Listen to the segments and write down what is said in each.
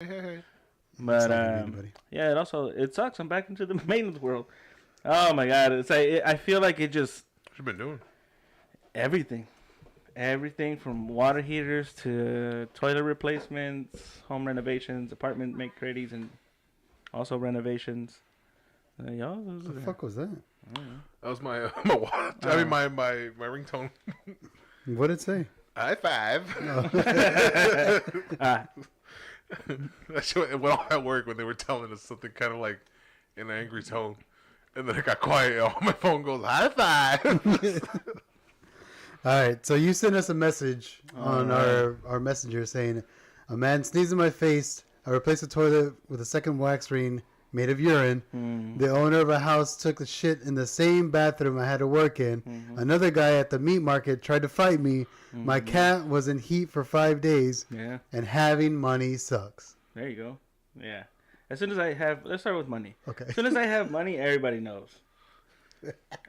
But yeah, it sucks. I'm back into the maintenance world. Oh my god, it's like I feel like it just. What you been doing? Everything from water heaters to toilet replacements, home renovations, apartment make readies, and also renovations. What the fuck was that? That was my my watch. I mean my ringtone. What did it say? High five. That shit went off at work when they were telling us something kind of like in an angry tone, and then it got quiet. My phone goes high five. All right, so you sent us a message on our messenger saying, a man sneezed in my face. I replaced the toilet with a second wax ring made of urine. The owner of a house took the shit in the same bathroom I had to work in. Another guy at the meat market tried to fight me. My cat was in heat for 5 days. Yeah. And having money sucks. There you go. Yeah. As soon as I have, let's start with money. Okay. As soon as I have money, everybody knows.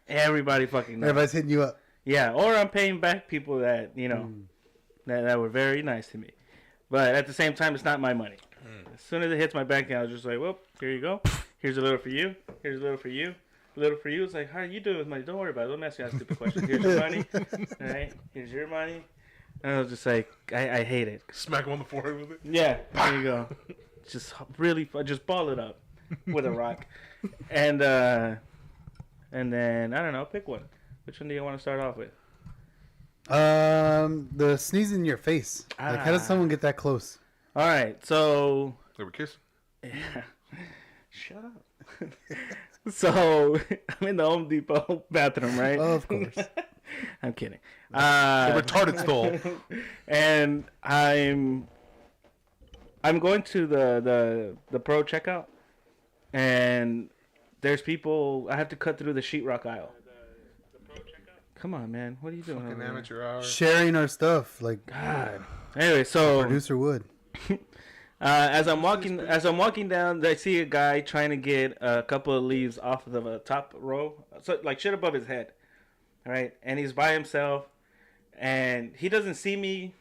Everybody fucking knows. Everybody's hitting you up. Yeah, or I'm paying back people that, that were very nice to me. But at the same time, it's not my money. As soon as it hits my bank account, I was just like, well, here you go. Here's a little for you. Here's a little for you. A little for you. It's like, how are you doing with money? Don't worry about it. Don't ask you that stupid question. Here's your money. All right? Here's your money. And I was just like, I hate it. Smack him on the forehead with it? Yeah, there you go. Just really, just ball it up with a rock. And then, I don't know, pick one. Which one do you want to start off with? The sneezing in your face. Like, how does someone get that close? All right, so They were kissing? Yeah. Shut up. So I'm in the Home Depot bathroom, right? Of course. I'm kidding. The retarded stall. And I'm going to the pro checkout, and there's people. I have to cut through the sheetrock aisle. Come on, man. What are you doing? Fucking amateur hour. Sharing our stuff, like God. Anyway, so producer would. as I'm walking down, I see a guy trying to get a couple of leaves off of the top row, so like shit above his head, all right? And he's by himself, and he doesn't see me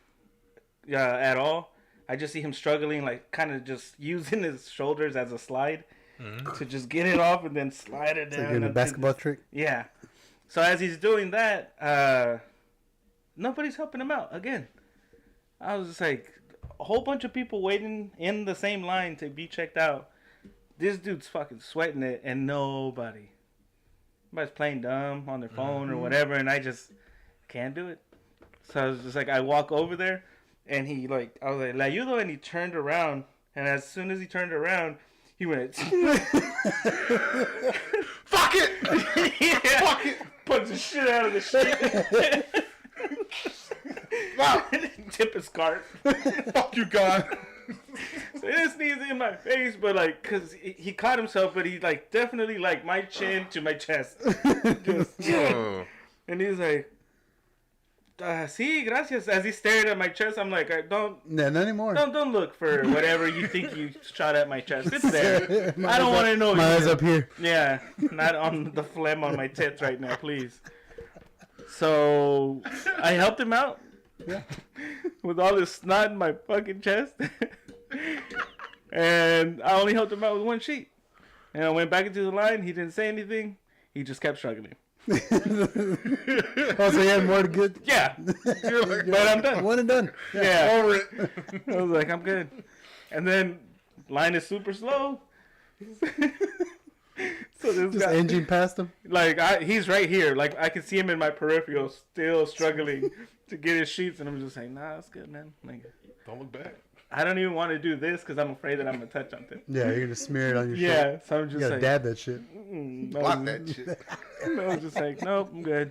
at all. I just see him struggling, like kind of just using his shoulders as a slide to just get it off and then slide it down. Like doing a basketball trick. Yeah. So as he's doing that, nobody's helping him out again. I was just like, a whole bunch of people waiting in the same line to be checked out. This dude's fucking sweating it, and nobody's playing dumb on their phone or whatever, and I just can't do it. So I was just like, I walk over there, and I was like, "Le ayudo," and he turned around, and as soon as he turned around, he went, "Fuck it!" Yeah. Fuck it! Punched the shit out of the shit. Wow. Tip his scarf. Fuck you, God. So he didn't sneeze in my face, but like, cause he caught himself, but he like definitely like my chin to my chest. And he's like, "Sí, gracias." As he stared at my chest, I'm like, "Don't, not anymore. Don't look for whatever you think you shot at my chest. It's there. I don't want to know." My eyes up here. Yeah, not on the phlegm on my tits right now, please. So I helped him out. Yeah. With all this snot in my fucking chest. And I only helped him out with one sheet. And I went back into the line. He didn't say anything. He just kept struggling. Oh, so you had more to get? Yeah. But I'm done. One and done. Yeah. Over it. I was like, I'm good. And then line is super slow. So this just guy, engine past him. Like he's right here. Like I can see him in my peripheral, still struggling to get his sheets, and I'm just like, nah, that's good, man. Like, don't look back. I don't even want to do this because I'm afraid that I'm gonna touch on it. Yeah, you're gonna smear it on your shirt. Yeah, so I'm just you gotta like, dab that shit. Block that shit. I was just like, nope, I'm good.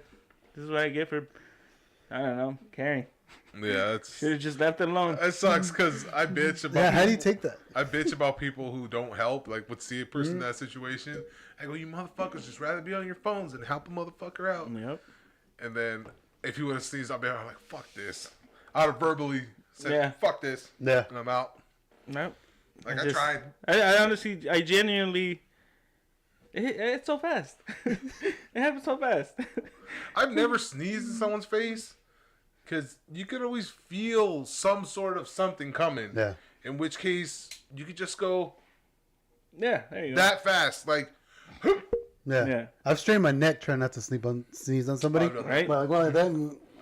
This is what I get for, I don't know, caring. Yeah, that's. Should have just left it alone. It sucks because I bitch about. Yeah, how do you take that? I bitch about people who don't help, like would see a person in that situation. I go, you motherfuckers just rather be on your phones and help a motherfucker out. Yep. And then if he would have sneezed, I'd be like, fuck this. I'd have verbally said, fuck this. Yeah. And I'm out. Nope. Like I tried. I honestly, I genuinely. It's so fast. It happens so fast. I've never sneezed in someone's face because you could always feel some sort of something coming. Yeah. In which case, you could just go Yeah, there you go. that fast. Like, Yeah. I've strained my neck trying not to sneeze on somebody. Right? Well, like that.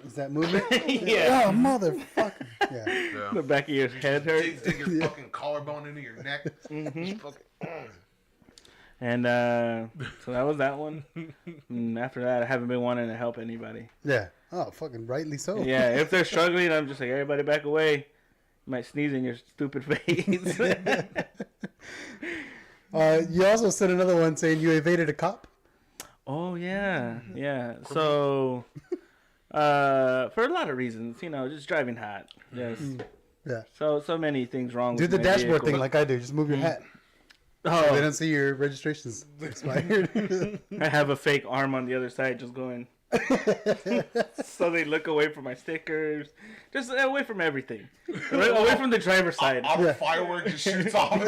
Is that movement? Yeah. Oh, motherfucker. Yeah. yeah. The back of your head hurts. Dig your fucking collarbone into your neck. And so that was that one. And after that, I haven't been wanting to help anybody. Yeah. Oh, fucking rightly so. Yeah, if they're struggling, I'm just like, everybody back away. You might sneeze in your stupid face. You also sent another one saying you evaded a cop. Oh, yeah. Yeah. So, for a lot of reasons, just driving hot. Yes. Yeah. So many things wrong Do with the my dashboard vehicle. thing like I do. Just move your hat. So they Oh, don't see your registration's expired. I have a fake arm on the other side just going. So they look away from my stickers. Just away from everything. Away from the driver's side. Auto firework just shoots off.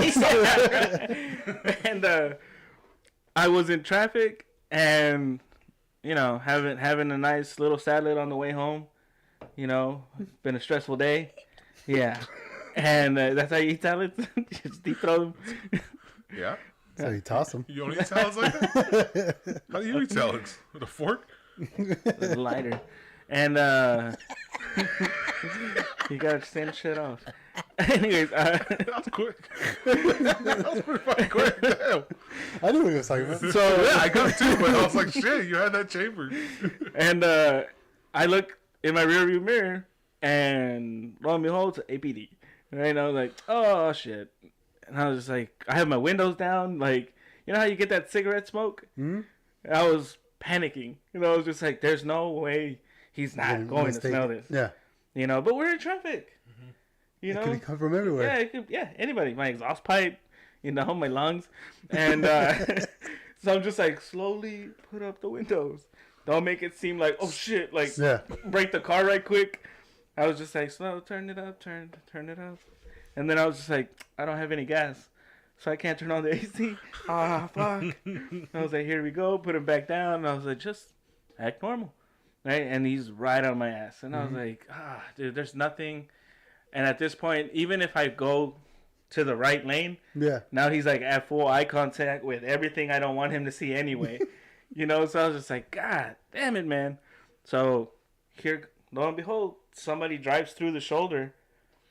And I was in traffic and having a nice little salad on the way home. It's been a stressful day. Yeah. And that's how you eat salads? Just deep throw them. Yeah. So you toss them. You don't eat salads like that? How do you eat salads? With a fork? With a lighter. And you gotta send shit off. Anyways, That was quick. That was pretty fucking quick. Damn. I knew what he was talking about. so Yeah, I got it too, but I was like, shit, you had that chamber. and I look in my rearview mirror, and lo and behold, it's APD. Right? And I was like, oh shit. And I was just like, I have my windows down. Like, you know how you get that cigarette smoke? Hmm? I was panicking. I was just like, there's no way he's not going to smell this. Yeah. But we're in traffic. It could come from everywhere. Yeah, anybody. My exhaust pipe, my lungs. And so I'm just like, slowly put up the windows. Don't make it seem like, oh shit, like break the car right quick. I was just like, slow, turn it up, turn it up. And then I was just like, I don't have any gas. So I can't turn on the AC. Ah, fuck. I was like, here we go. Put him back down. And I was like, just act normal. Right? And he's right on my ass. And I was like, dude, there's nothing. And at this point, even if I go to the right lane, now he's like at full eye contact with everything I don't want him to see anyway. So I was just like, God damn it, man. So here, lo and behold, somebody drives through the shoulder,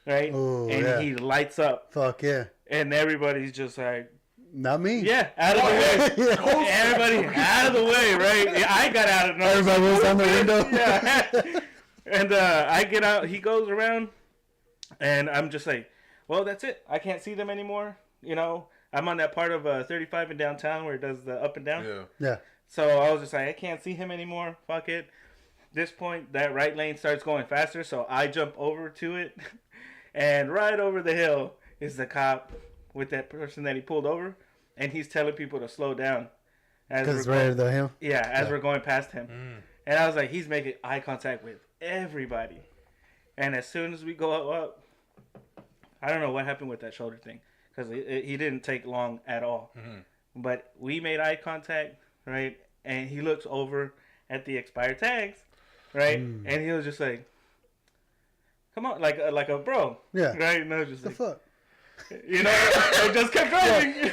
right? Oh, and he lights up. Fuck yeah. And everybody's just like, Not me. yeah, out of the way. Everybody out of the way, right? Yeah, I got out of the way. Everybody rolls down the window. Yeah. And I get out. He goes around. And I'm just like, well, that's it. I can't see them anymore. I'm on that part of 35 in downtown where it does the up and down. Yeah. So I was just like, I can't see him anymore. Fuck it. This point, that right lane starts going faster. So I jump over to it. And right over the hill is the cop with that person that he pulled over. And he's telling people to slow down. Because it's right over the hill? Yeah, as we're going past him. And I was like, he's making eye contact with everybody. And as soon as we go up, I don't know what happened with that shoulder thing. Because he didn't take long at all. But we made eye contact, right? And he looks over at the expired tags, right? And he was just like, come on, like a bro. Yeah. Right? And I was just The like, fuck? I just kept driving.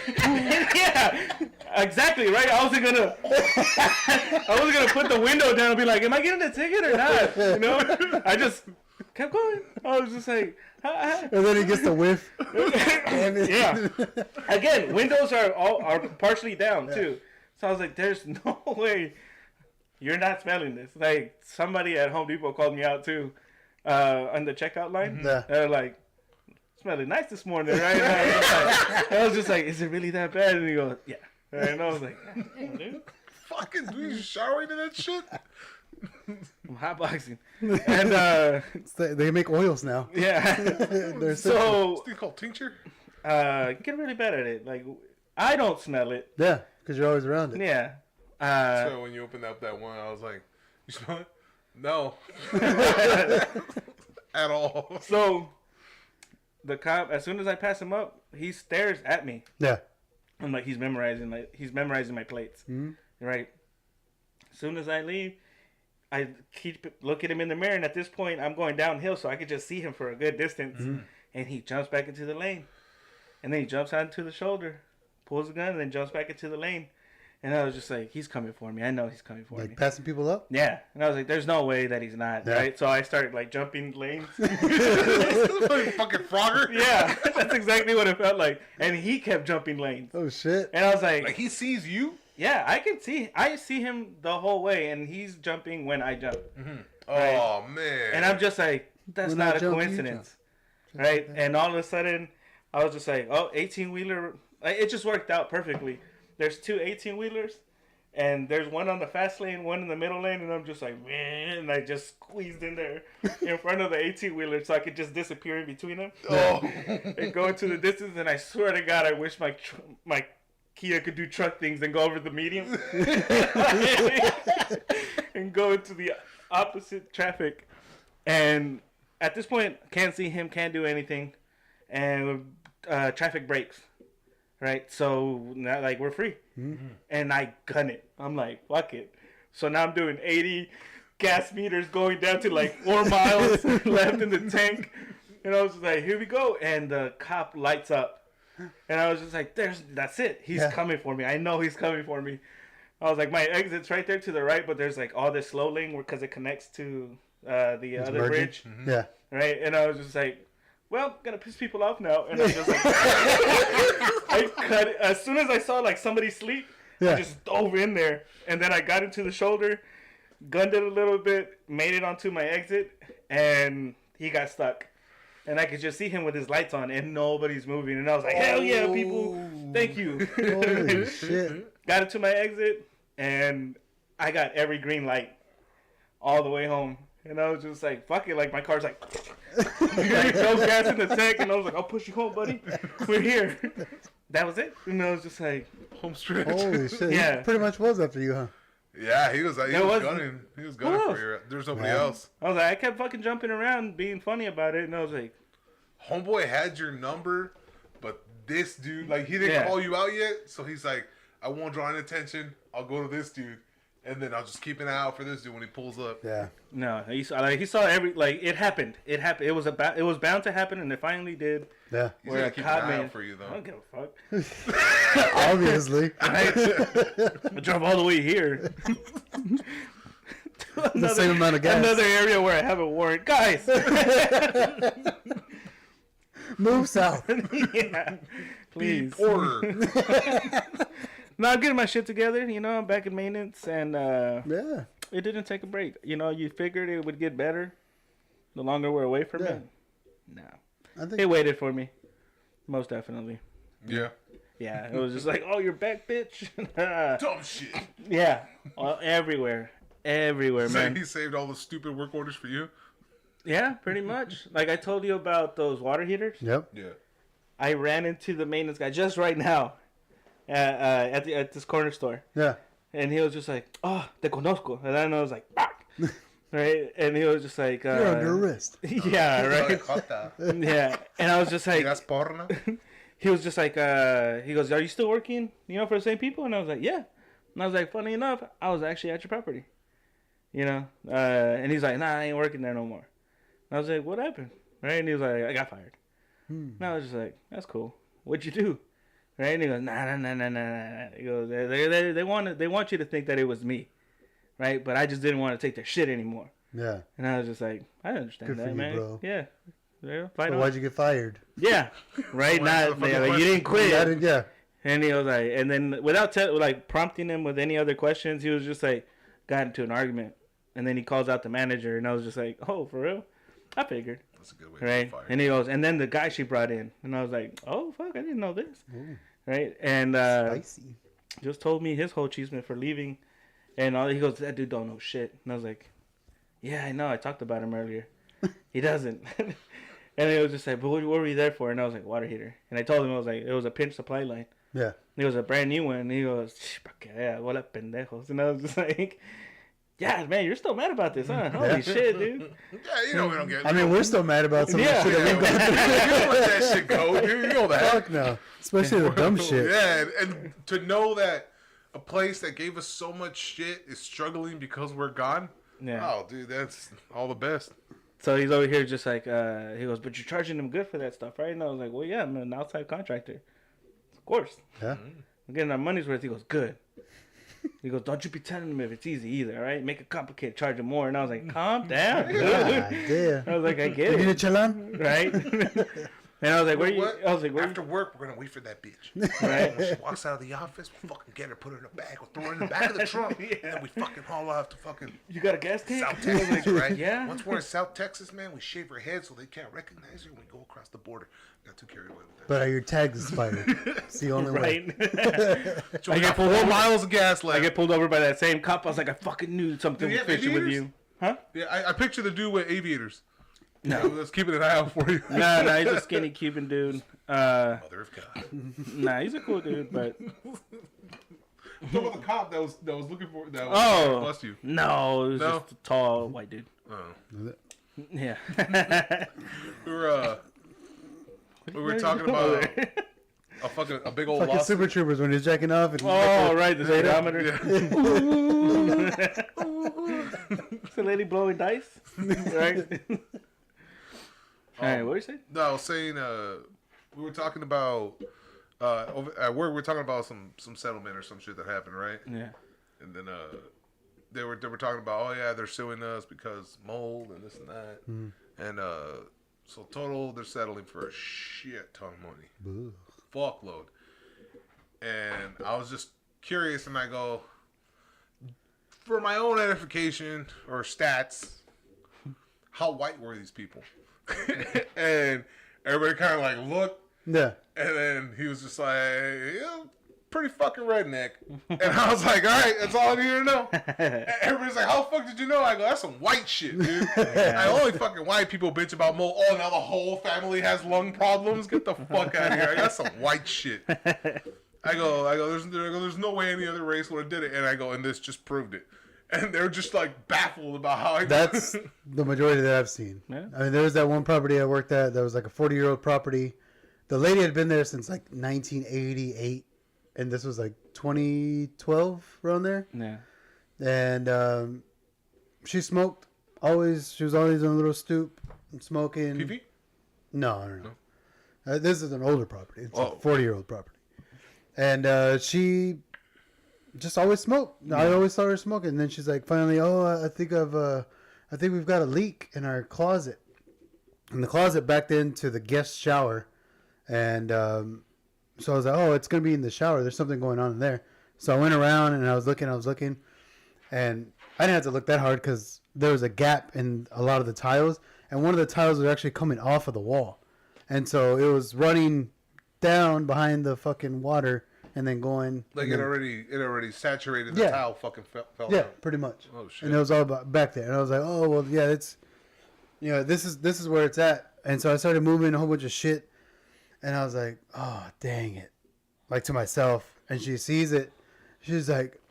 Yeah. Exactly, right? I wasn't gonna put the window down and be like, am I getting a ticket or not? I just kept going. I was just like, and then he gets the whiff. Yeah. Again, windows are partially down too. So I was like, there's no way you're not smelling this. Like, somebody at Home Depot called me out too on the checkout line. They're like, smelling nice this morning, right? And I was just like, is it really that bad? And he goes, yeah. And I was like, damn, dude. Fucking, do you showering in that shit? I'm hotboxing. And they make oils now. yeah. So What's it called, tincture? get really bad at it. Like, I don't smell it. Yeah, because you're always around it. Yeah. So when you opened up that one, I was like, you smell it? No. At all. So the cop, as soon as I pass him up, he stares at me. Yeah. I'm like, he's memorizing my plates. Right. As soon as I leave, I keep looking at him in the mirror, and at this point, I'm going downhill, so I could just see him for a good distance. and he jumps back into the lane, and then he jumps onto the shoulder, pulls the gun, and then jumps back into the lane. And I was just like, he's coming for me. I know he's coming for me. Like passing people up? Yeah. And I was like, there's no way that he's not, Yeah. right? So I started like jumping lanes. Fucking Frogger. Yeah, that's exactly what it felt like. And he kept jumping lanes. Oh, shit. And I was like, Like he sees you. yeah, I see him the whole way, and he's jumping when I jump. Mm-hmm. Right. Oh man. And I'm just like, that's When I not a jump, you coincidence. jump. Right? And all of a sudden, I was just like, oh, 18-wheeler. It just worked out perfectly. There's 2 18-wheelers, and there's one on the fast lane, one in the middle lane, and I'm just like, man, and I just squeezed in there in front of the 18-wheeler so I could just disappear in between them. Oh. And go into the distance, and I swear to God, I wish my Kia could do truck things and go over the medium and go into the opposite traffic. And at this point, can't see him, can't do anything, and traffic breaks. Right, so now like we're free, and I gun it. I'm like, fuck it. So now I'm doing 80 gas meters going down to like 4 miles left in the tank, and I was just like, here we go. And the cop lights up, and I was just like, that's it. He's coming for me. I know he's coming for me. I was like, my exit's right there to the right, but there's like all this slow lane because it connects to the other bridge. Mm-hmm. Yeah. Right, and I was just like, well, gonna piss people off now, and I just like, I cut it. As soon as I saw like somebody sleep, I just dove in there, and then I got into the shoulder, gunned it a little bit, made it onto my exit, and he got stuck, and I could just see him with his lights on, and nobody's moving, and I was like, hell yeah, people, thank you. Holy shit. Got into my exit, and I got every green light all the way home. And I was just like, fuck it. Like, my car's like, no gas in the tank. And I was like, I'll push you home, buddy. We're here. That was it. And I was just like, Home stretch. Holy shit. Yeah. He pretty much was after you, huh? Yeah, he was gunning. He was gunning else? for you. There's nobody Wow. else. I was like, I kept fucking jumping around, being funny about it. And I was like, Homeboy had your number, but this dude, like, he didn't call you out yet. So he's like, I won't draw any attention. I'll go to this dude. And then I'll just keep an eye out for this dude when he pulls up. Yeah. no. He saw every, like, it happened. It happened. It was bound to happen, and it finally did. Yeah. He's Where gonna a keep cop an eye made- out for you, I though. don't give a fuck. Obviously. I drove all the way here. The same amount of gas. Another area where I have a warrant. Guys! Move south. Yeah. Please. Porter. No, I'm getting my shit together. You know, I'm back in maintenance, and Yeah. it didn't take a break. You know, you figured it would get better the longer we're away from it. No. I think It waited for me. Most definitely. Yeah. Yeah, it was just like, oh, you're back, bitch. Dumb shit. Yeah, everywhere. Everywhere, So man. he saved all the stupid work orders for you? Yeah, pretty much. Like I told you about those water heaters. Yep. Yeah. I ran into the maintenance guy just right now at this corner store. Yeah. And he was just like, oh, te conozco. And then I was like, fuck. Right? And he was just like, You're under arrest. yeah, right? Yeah. And I was just like, That's porno? he was just like, he goes, are you still working, you know, for the same people? And I was like, yeah. And I was like, funny enough, I was actually at your property. You know? And he's like, nah, I ain't working there no more. And I was like, what happened? Right? And he was like, I got fired. And I was just like, that's cool. What'd you do? Right? And he goes, nah. He goes, they want you to think that it was me. Right? But I just didn't want to take their shit anymore. Yeah. And I was just like, I understand Good for that, you, man. bro. Yeah. Yeah, But why'd you get fired? Yeah. Right? So answer Not, the yeah, fucking like, you didn't quit. Yeah. And he was like, and then without like prompting him with any other questions, he was just like, got into an argument. And then he calls out the manager, and I was just like, oh, for real? I figured. That's a good way to Right? get fired. And he goes, and then the guy she brought in. And I was like, oh, fuck, I didn't know this. Ooh. Right? And Spicy. just told me his whole achievement for leaving. And he goes, that dude don't know shit. And I was like, yeah, I know. I talked about him earlier. He doesn't. And he was just like, but what were you there for? And I was like, water heater. And I told him, I was like, it was a pinch supply line. Yeah. It was a brand new one. And he goes, yeah, what up, pendejos? And I was just like, yeah, man, you're still mad about this, huh? Holy shit, dude. Yeah, you know we don't get. I mean, we're still mad about some Yeah. of the shit that we've gone through. You don't let that shit go, dude. You know that. Fuck no. Especially the dumb shit. Yeah, and to know that a place that gave us so much shit is struggling because we're gone. Yeah. Oh, dude, that's all the best. So he's over here just like, he goes, but you're charging him good for that stuff, right? And I was like, well, yeah, I'm an outside contractor. Of course. Yeah. I'm getting our money's worth. He goes, good. He goes, don't you be telling him if it's easy either, all right? Make it complicated, charge him more. And I was like, calm down, dude. Damn. I was like, I get You need a it. challan? Right? And I was like, where you? I was like, where After work, we're gonna wait for that bitch. Right? When she walks out of the office, we'll fucking get her, put her in a bag, we'll throw her in the back of the trunk, Yeah. and then we fucking haul off to fucking You got a gas tank? South Texas, right? Yeah. Once we're in South Texas, man, we shave her head so they can't recognize her when we go across the border. Got too carried away with that. But are your tags expired? It's the only way. Right? So we got 4 miles of gas I left. get pulled over by that same cop. I was like, I fucking knew something Do you was have fishy with aviators? you. Huh? Yeah, I picture the dude with aviators. No. Let's keep an eye out for you. No, he's a skinny Cuban dude. Mother of God. Nah, he's a cool dude, but Talk about the cop that was looking for that was Oh. trying to bust you. no, it was No? just a tall white dude. Oh. Yeah. We were talking about a big old Fucking lawsuit. Super Troopers when he's jacking off. And Oh, right, the speedometer. Yeah. It's a lady blowing dice, right? All right, what were you saying? No, I was saying we were talking about over at work. We were talking about some settlement or some shit that happened, right? Yeah. And then they were talking about, oh yeah, they're suing us because mold and this and that, and so total they're settling for a shit ton of money, fuckload. And I was just curious, and I go, for my own edification or stats, how white were these people? And everybody kind of like looked, Yeah. and then he was just like, yeah, pretty fucking redneck. And I was like, all right, that's all I need to know. And everybody's like, how the fuck did you know? I go, that's some white shit, dude. I only fucking white people bitch about mold. Oh, now the whole family has lung problems. Get the fuck out of here. I got some white shit. I go, there's no way any other race would have did it. And I go, and this just proved it. And they're just like baffled about how I. That's the majority that I've seen. Yeah. I mean, there was that one property I worked at that was like a 40-year-old property. The lady had been there since like 1988, and this was like 2012 around there. Yeah. And she smoked always. She was always on a little stoop smoking. PV? No. This is an older property. It's a Oh. 40-year-old property, and she just always smoked. Yeah. I always saw her smoking. And then she's like, finally, I think we've got a leak in our closet. And the closet backed into the guest shower. And so I was like, oh, it's going to be in the shower. There's something going on in there. So I went around and I was looking. And I didn't have to look that hard because there was a gap in a lot of the tiles. And one of the tiles was actually coming off of the wall. And so it was running down behind the fucking water. And then going Like and it then, already saturated. The Yeah. tile fucking fell yeah, out. pretty much. Oh shit. And it was all back there. And I was like, oh well, yeah, it's this is where it's at. And so I started moving a whole bunch of shit. And I was like, oh dang it, like to myself. And she sees it. She's like,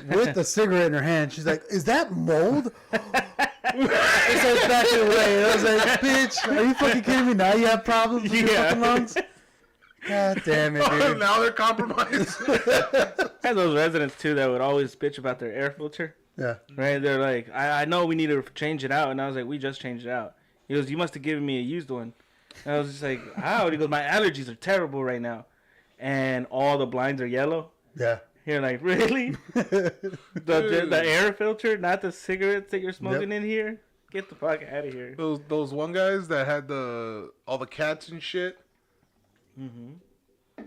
with the cigarette in her hand. She's like, is that mold? It's like backing away. And I was like, bitch, are you fucking kidding me? Now you have problems with your fucking lungs. God damn it, dude. Now they're compromised. Had those residents too that would always bitch about their air filter. Yeah. Right? They're like, I know we need to change it out, and I was like, we just changed it out. He goes, you must have given me a used one. And I was just like, how? He goes, my allergies are terrible right now, and all the blinds are yellow. Yeah. You're like, really? the air filter, not the cigarettes that you're smoking in here? Get the fuck out of here. Those one guys that had all the cats and shit. Mm-hmm.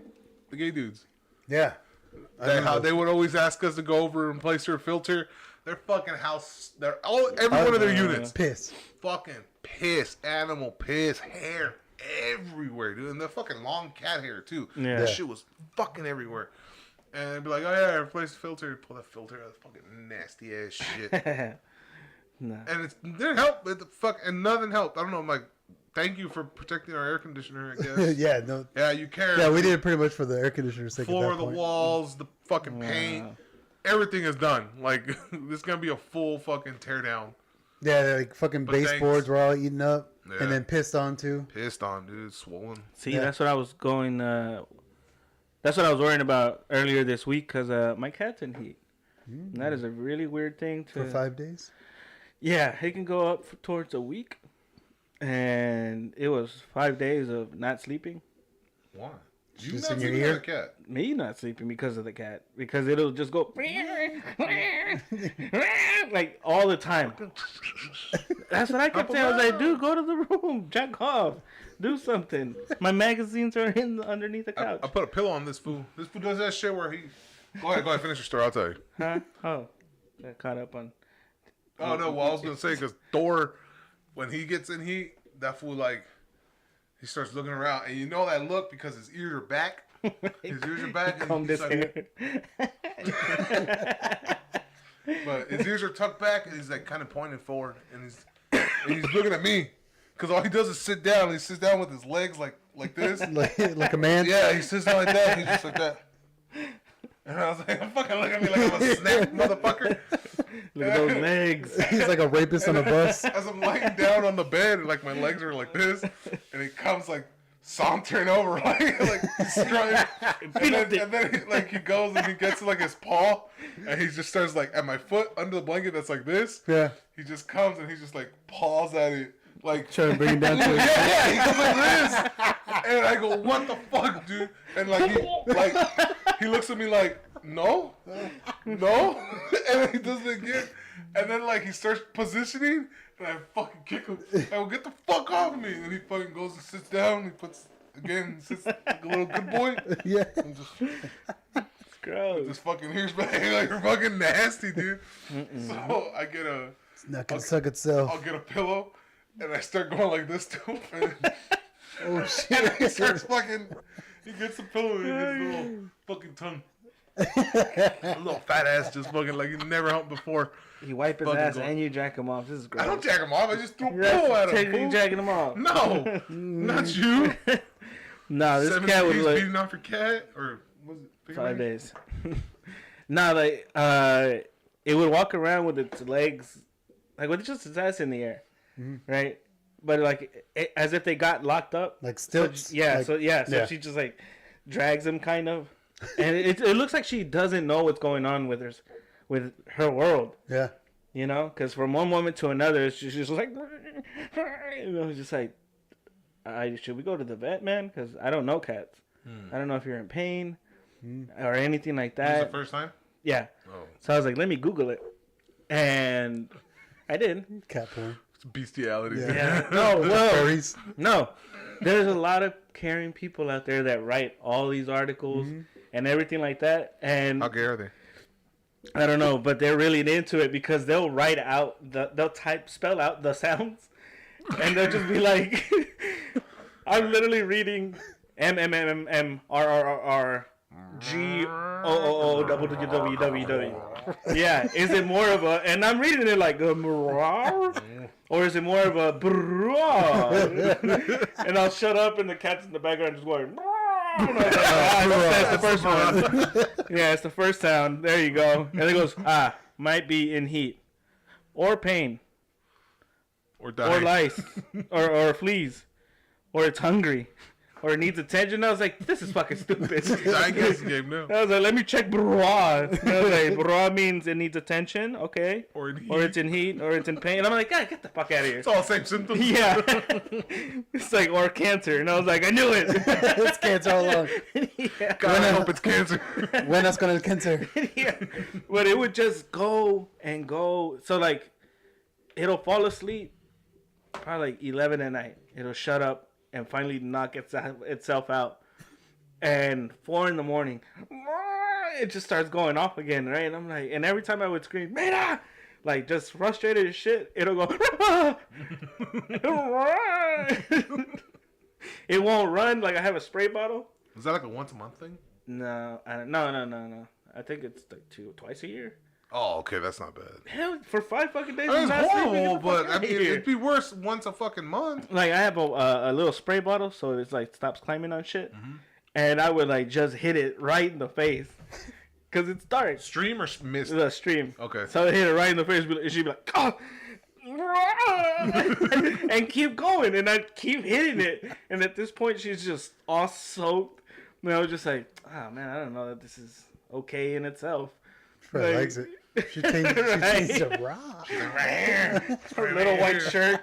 The gay dudes. Yeah. How they would always ask us to go over and replace their filter. Their fucking house. Every one of their units. Piss. Fucking piss, animal piss, hair everywhere, dude. And the fucking long cat hair too. Yeah. That shit was fucking everywhere. And they'd be like, oh yeah, replace the filter. Pull that filter out. Fucking nasty ass shit. No. And it didn't help. And nothing helped. I don't know. I'm like, thank you for protecting our air conditioner, I guess. Yeah, no. Yeah, you care. Yeah, we did it pretty much for the air conditioner's sake. Floor, at that the point. walls, the fucking paint. Everything is done. Like, this is going to be a full fucking teardown. Yeah, like fucking But baseboards were all eaten up Yeah. and then pissed on too. Pissed on, dude. Swollen. See, Yeah. that's what I was going. That's what I was worrying about earlier this week because my cat's in heat. And that is a really weird thing to. For 5 days? Yeah, it can go up towards a week. And it was 5 days of not sleeping. Why? You Just not in your sleeping ear? with a cat. Me not sleeping because of the cat. Because it'll just go like all the time. That's what I kept saying. I was like, dude, go to the room, jack off, do something. My magazines are underneath the couch. I put a pillow on this fool. This fool does that shit where he. Go ahead, finish your story. I'll tell you. Huh? Oh, got caught up on. Oh no, well I was gonna say because Thor, when he gets in heat, that fool like, he starts looking around, and you know that look because his ears are back. His ears are back, and he's like, but his ears are tucked back, and he's like kind of pointing forward, and he's looking at me, because all he does is sit down. And he sits down with his legs like this, like a man. Yeah, he sits down like that. He's just like that. And I was like, fucking look at me like I'm a snack motherfucker. Look at those legs. He's like a rapist on a bus. As I'm lying down on the bed, like my legs are like this, and he comes like sauntering over, like he's trying, and then he goes and he gets like his paw, and he just starts like at my foot under the blanket that's like this. Yeah. He just comes and he just like paws at it, like trying to bring it down to yeah, yeah. He goes like this, and I go, what the fuck, dude? And like he looks at me like, no, and then he does it again, and then like he starts positioning, and I fucking kick him. I go, get the fuck off of me, and he fucking goes and sits down. He sits like a little good boy. Yeah. And just Gross. just fucking ears back, like you're fucking nasty, dude. So I get It's not gonna suck itself. I'll get a pillow, and I start going like this to him, and Oh shit. and he starts fucking. He gets the pillow in his little fucking tongue. A little fat ass, just fucking like you never humped before. You wipe his Fucking ass go. and you jack him off. This is gross. I don't jack him off. I just throw a You're pillow at him. technically fool. jacking him off. No, not you. No, this 7 cat was days like beating off your cat, or was it 5 days. No, like it would walk around with its legs, like with just its ass in the air, right? But like as if they got locked up, Like stilts. So, yeah, like, so she just like drags him kind of, and it looks like she doesn't know what's going on with her world. Yeah. You know, because from one moment to another, she's just like, you know, just like, should we go to the vet, man? Because I don't know cats. I don't know if you're in pain or anything like This that. is the first time? Yeah. Oh. So I was like, let me Google it, and I did. Cat porn. It's bestiality. Yeah. No, well, Furries. no. There's a lot of caring people out there that write all these articles and everything like that, and How gay are they? I don't know, but they're really into it because they'll write out they'll spell out the sounds, and they'll just be like, I'm literally reading MMMMRRR GOOOWWW. Yeah, is it more of a, and I'm reading it like a or is it more of a and I'll shut up and the cat's in the background just going. That's the first one. Yeah, it's the first sound. There you go. And it goes, might be in heat, or pain, Or die. or lice, or fleas, or it's hungry, or it needs attention. I was like, this is fucking stupid. I guess game now. I was like, let me check bra. And I was like, bra means it needs attention, okay, Or in heat. or it's in heat, or it's in pain. And I'm like, God, get the fuck out of here. It's all the same symptoms. Yeah. It's like, or cancer. And I was like, I knew it. It's cancer all along. Yeah. God, I hope it's cancer. When that's gonna cancer? Yeah. But it would just go and go. So, like, it'll fall asleep probably like 11 at night. It'll shut up and finally knock itself out. And 4 in the morning, it just starts going off again, right? And I'm like, and every time I would scream, Mena! Like, just frustrated as shit, it'll go, it won't run. Like, I have a spray bottle. Is that like a once a month thing? No. I think it's like twice a year. Oh, okay, that's not bad. Hell, for 5 fucking days, It's I'm not sleeping, horrible, get the but fuck I outta mean, here. it'd be worse once a fucking month. Like, I have a little spray bottle, so it's like stops climbing on shit, and I would like just hit it right in the face, cause it's dark. Stream or mist? The stream. Okay. So I hit it right in the face, and she'd be like, oh! and keep going, and I'd keep hitting it, and at this point, she's just all soaked. And I was just like, oh man, I don't know that this is okay in itself. Fred likes it. She changed to Rob. Her little white shirt.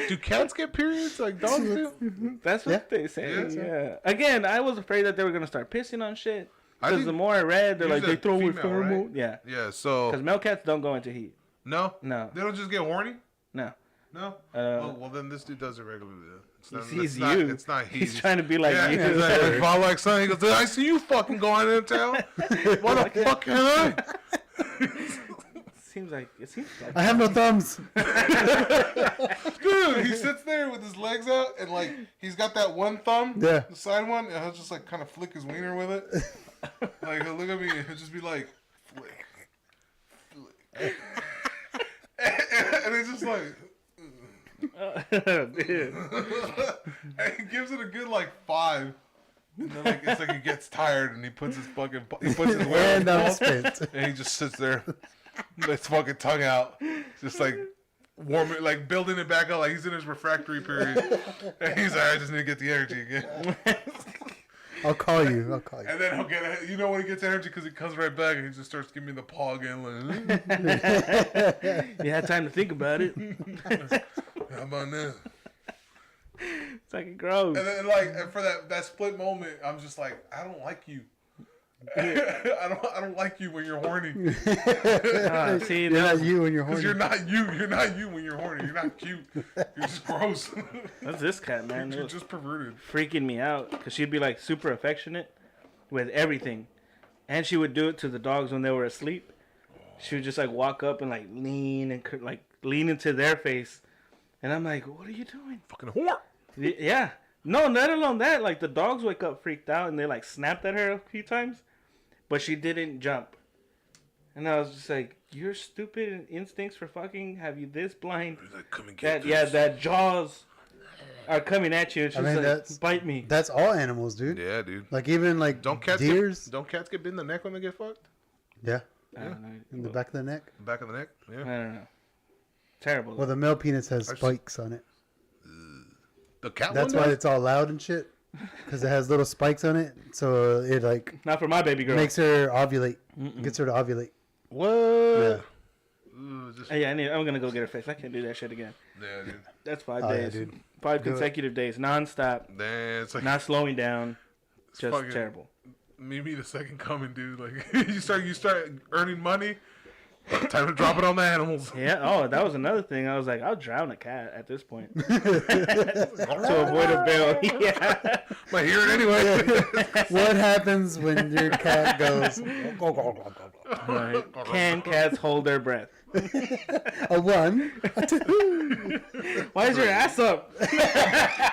Do cats get periods like dogs do? That's what they say. Yeah. Again, I was afraid that they were gonna start pissing on shit. Because the more I read, they're like they throw away pheromone. Right? Yeah. Yeah. So. Because male cats don't go into heat. No. No. They don't just get horny. No. No. Well, then this dude does it regularly. It's not he's trying to be like you. He's like, if I like something, he goes, "Did I see you fucking going in town? Why the fuck can I?" It seems like I have no thumbs. Dude, he sits there with his legs out and like he's got that one thumb, the side one, and he'll just like kind of flick his wiener with it. Like he'll look at me and he'll just be like, flick, flick, and it's just like. And he gives it a good like 5, and then like it's like he gets tired and he puts his weight on the ball, and he just sits there, his fucking tongue out, just like warming, like building it back up, like he's in his refractory period, and he's like, I just need to get the energy again. I'll call you. And then he'll get, when he gets energy, because he comes right back and he just starts giving me the paw again. Like, you had time to think about it. How about now? It's like gross. And then, and for that split moment, I'm just like, I don't like you. I don't like you when you're horny. See, you're not you when you're horny. Because you're not you. You're not you when you're horny. You're not cute. You're just gross. That's this cat, man. You're just perverted. Freaking me out. Because she'd be like super affectionate with everything. And she would do it to the dogs when they were asleep. She would just like walk up and like lean into their face. And I'm like, what are you doing? Fucking whore. Yeah. No, not alone that. Like the dogs wake up freaked out and they like snapped at her a few times. But she didn't jump. And I was just like, your stupid instincts for fucking have you this blind. Like, come and get this. Yeah, that jaws are coming at you. And she's like, bite me. That's all animals, dude. Yeah, dude. Like even like deers. Don't cats get bit in the neck when they get fucked? Yeah. I don't know. In the back of the neck? Back of the neck? Yeah. I don't know. Terrible. Well, the male penis has spikes on it. The cat That's why it's all loud and shit. Because it has little spikes on it, so it like not for my baby girl. Makes her ovulate, gets her to ovulate. What? Yeah. I'm gonna go get her fixed. I can't do that shit again. Yeah, dude. That's 5 days. Yeah, dude. 5 consecutive days, nonstop. It's like, not slowing down. Just fucking terrible. Maybe the second coming, dude. Like you start earning money. Time to drop it on the animals. Yeah. Oh, that was another thing. I was like, I'll drown a cat at this point to avoid a bill. Yeah. Might hear it anyway. What happens when your cat goes? Right. Can cats hold their breath? A 1, a 2. Why is your ass up?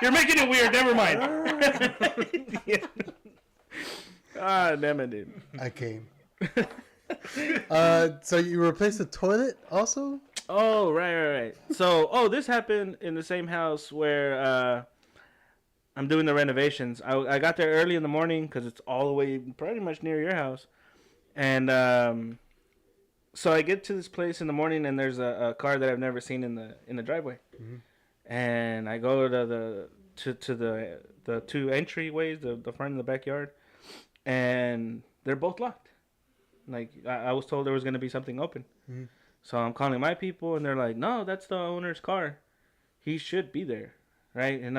You're making it weird. Never mind. Yeah. Ah, damn it, dude. I came. So you replaced the toilet also? Oh, right. So, this happened in the same house where I'm doing the renovations. I got there early in the morning because it's all the way pretty much near your house. And so I get to this place in the morning and there's a car that I've never seen in the driveway. Mm-hmm. And I go to the 2 entryways, the front and the backyard, and they're both locked. Like, I was told there was going to be something open. Mm-hmm. So I'm calling my people, and they're like, no, that's the owner's car. He should be there, right? And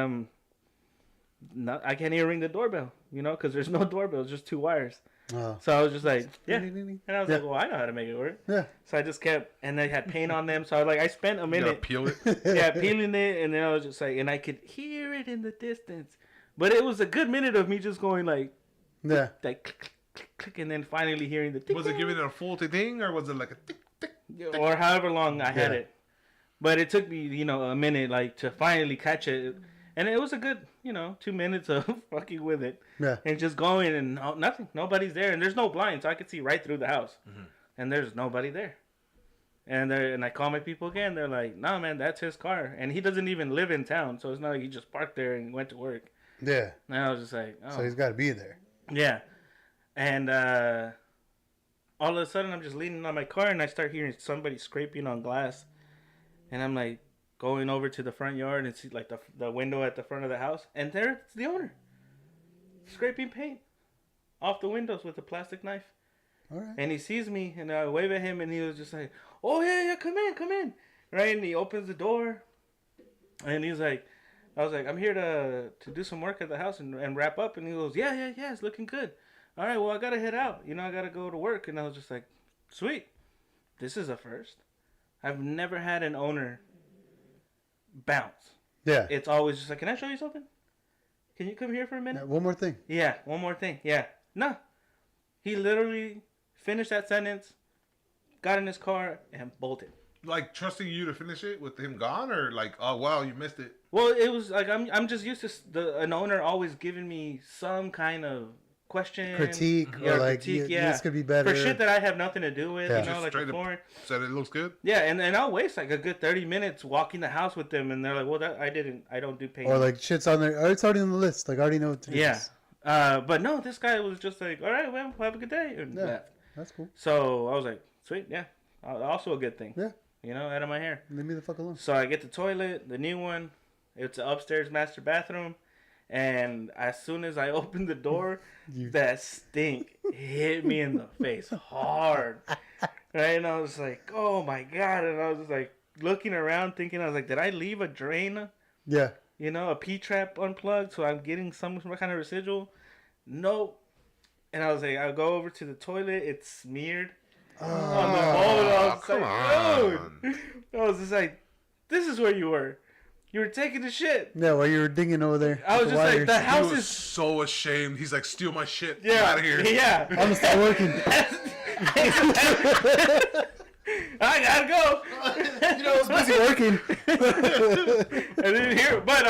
I can't even ring the doorbell, because there's no doorbell. It's just 2 wires. Oh. So I was just like, yeah. And I was like, well, I know how to make it work. Yeah. So I just kept, and they had paint on them. So I spent a minute. Peel it? Yeah, peeling it, and then I was just like, and I could hear it in the distance. But it was a good minute of me just going like, yeah. Like, click, click, click, and then finally hearing the tick. Was it giving it a full ding, or was it like a tick, tick, tick? Or however long I had it. But it took me, a minute, like, to finally catch it. And it was a good, 2 minutes of fucking with it. Yeah. And just going and nothing. Nobody's there. And there's no blind, so I could see right through the house. Mm-hmm. And there's nobody there. And I call my people again. They're like, no, man, that's his car. And he doesn't even live in town. So it's not like he just parked there and went to work. Yeah. And I was just like, oh. So he's got to be there. Yeah. And all of a sudden, I'm just leaning on my car, and I start hearing somebody scraping on glass. And I'm like going over to the front yard and see like the window at the front of the house, and there's the owner scraping paint off the windows with a plastic knife. All right. And he sees me, and I wave at him, and he was just like, "Oh yeah, come in." Right, and he opens the door, and he's like, I was like, "I'm here to do some work at the house and wrap up." And he goes, "Yeah, it's looking good. All right, well, I gotta head out. I gotta go to work." And I was just like, "Sweet, this is a first. I've never had an owner bounce. Yeah. It's always just like, can I show you something? Can you come here for a minute? One more thing. Yeah, one more thing. Yeah. No. He literally finished that sentence, got in his car, and bolted. Like trusting you to finish it with him gone, or like, oh wow, you missed it. Well, it was like I'm just used to an owner always giving me some kind of question, critique, or like this could be better for shit that I have nothing to do with. Yeah. Like before. Said it looks good. Yeah, and I'll waste like a good 30 minutes walking the house with them, and they're like, "Well, I don't do painting." Or like shit's on there. Oh, it's already on the list. Like I already know what to do. Yeah. But no, this guy was just like, "All right, well, have a good day," and left. That's cool. So I was like, "Sweet, yeah." Also a good thing. Yeah. Out of my hair. Leave me the fuck alone. So I get the toilet, the new one. It's an upstairs master bathroom. And as soon as I opened the door, that stink hit me in the face hard. Right? And I was like, oh my God. And I was just like looking around thinking, I was like, did I leave a drain? Yeah. A P-trap unplugged so I'm getting some kind of residual? Nope. And I was like, I'll go over to the toilet. It's smeared. On the bowl, I was like, dude. I was just like, this is where you were. You were taking the shit. Yeah, while you were dinging over there. I was just like, the house is so ashamed. He's like, steal my shit. Yeah, Get out of here. Yeah. I'm gonna start working. I gotta go. I was busy working. I didn't hear it, but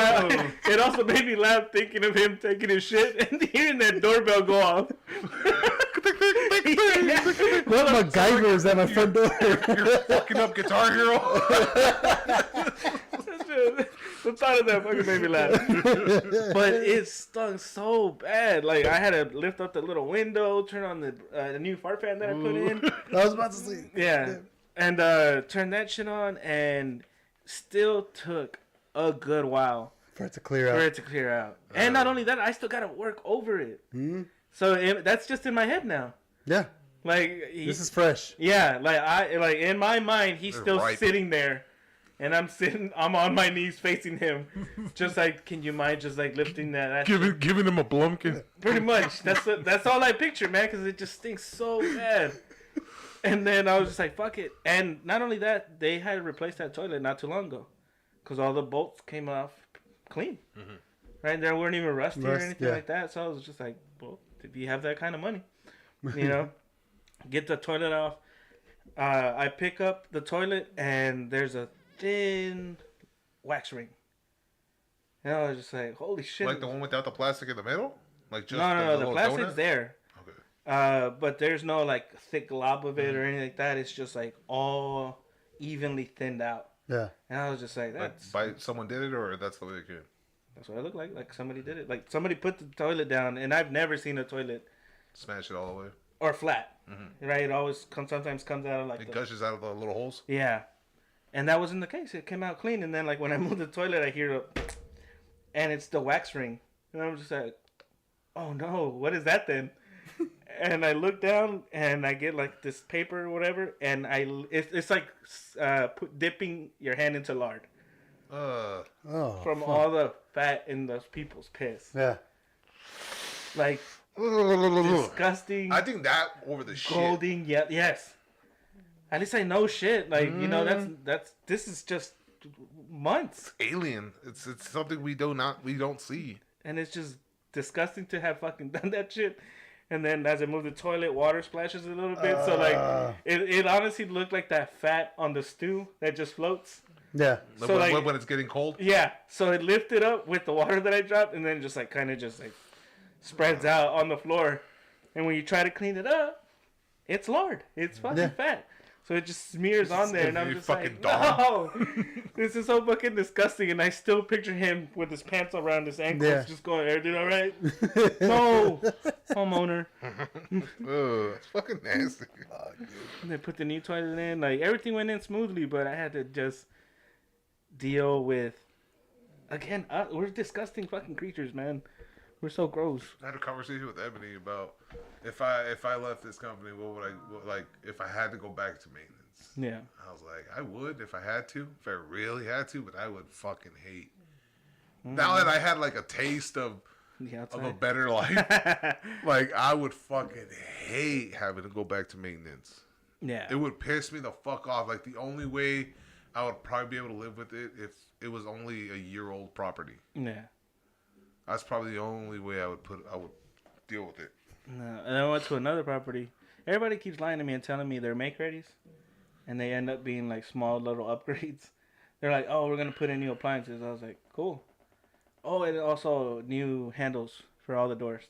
it also made me laugh thinking of him taking his shit and hearing that doorbell go off. What MacGyver is at my front door? You're fucking up Guitar Hero. The thought of that fucking made me laugh. But it stung so bad. Like, I had to lift up the little window, turn on the new fart fan that I put in. I was about to say. Yeah. And turn that shit on, and still took a good while for it to clear out. And not only that, I still got to work over it. Mm-hmm. So that's just in my head now. Yeah. Like, this is fresh. Yeah. Like in my mind, he's still sitting there. And I'm on my knees facing him. Just like, can you mind just like lifting that? Giving him a blumpkin. Pretty much. That's all I picture, man, because it just stinks so bad. And then I was just like, fuck it. And not only that, they had to replace that toilet not too long ago. Because all the bolts came off clean. Mm-hmm. Right? They weren't even rusty or anything like that. So I was just like, well, if you have that kind of money, get the toilet off. I pick up the toilet, and there's a thin wax ring. And I was just like, holy shit. Like the one without the plastic in the middle? Like just no, the plastic's donut? there. Okay. But there's no like thick glob of it or anything like that. It's just like all evenly thinned out. Yeah. And I was just like, that's like someone did it, or that's the way it came? That's what it looked like. Like somebody did it. Like somebody put the toilet down, and I've never seen a toilet smash it all the way. Or flat. Mm-hmm. Right? It always sometimes comes out of like it gushes out of the little holes. Yeah. And that wasn't the case. It came out clean, and then like when I moved the toilet, I hear and it's the wax ring, and I'm just like, oh no, what is that then? And I look down, and I get like this paper or whatever, and it's like dipping your hand into lard. From all the fat in those people's piss. Yeah. Like disgusting. I think that over the golden, shit. Yeah, yes. At least I know shit. Like this is just months. Alien. It's something we don't see. And it's just disgusting to have fucking done that shit. And then as I move the toilet, water splashes a little bit. So like it honestly looked like that fat on the stew that just floats. Yeah. So when it's getting cold. Yeah. So it lifted up with the water that I dropped, and then just like kind of just like spreads out on the floor. And when you try to clean it up, it's lard. It's fucking fat. So it just smears on there, and I'm just like, no, this is so fucking disgusting. And I still picture him with his pants around his ankles, just going, everything all right? No, homeowner. Oh, it's fucking nasty. And they put the new toilet in. Like, everything went in smoothly, but I had to just deal with, again, we're disgusting fucking creatures, man. We're so gross. I had a conversation with Ebony about if I left this company, what would like if I had to go back to maintenance. Yeah. I was like, I would if I had to, if I really had to, but I would fucking hate. Now that I had like a taste of a better life, like I would fucking hate having to go back to maintenance. Yeah. It would piss me the fuck off. Like the only way I would probably be able to live with it if it was only a year-old property. Yeah. That's probably the only way I would deal with it. No. And then I went to another property. Everybody keeps lying to me and telling me they're make-readies. And they end up being like small little upgrades. They're like, oh, we're going to put in new appliances. I was like, cool. Oh, and also new handles for all the doors.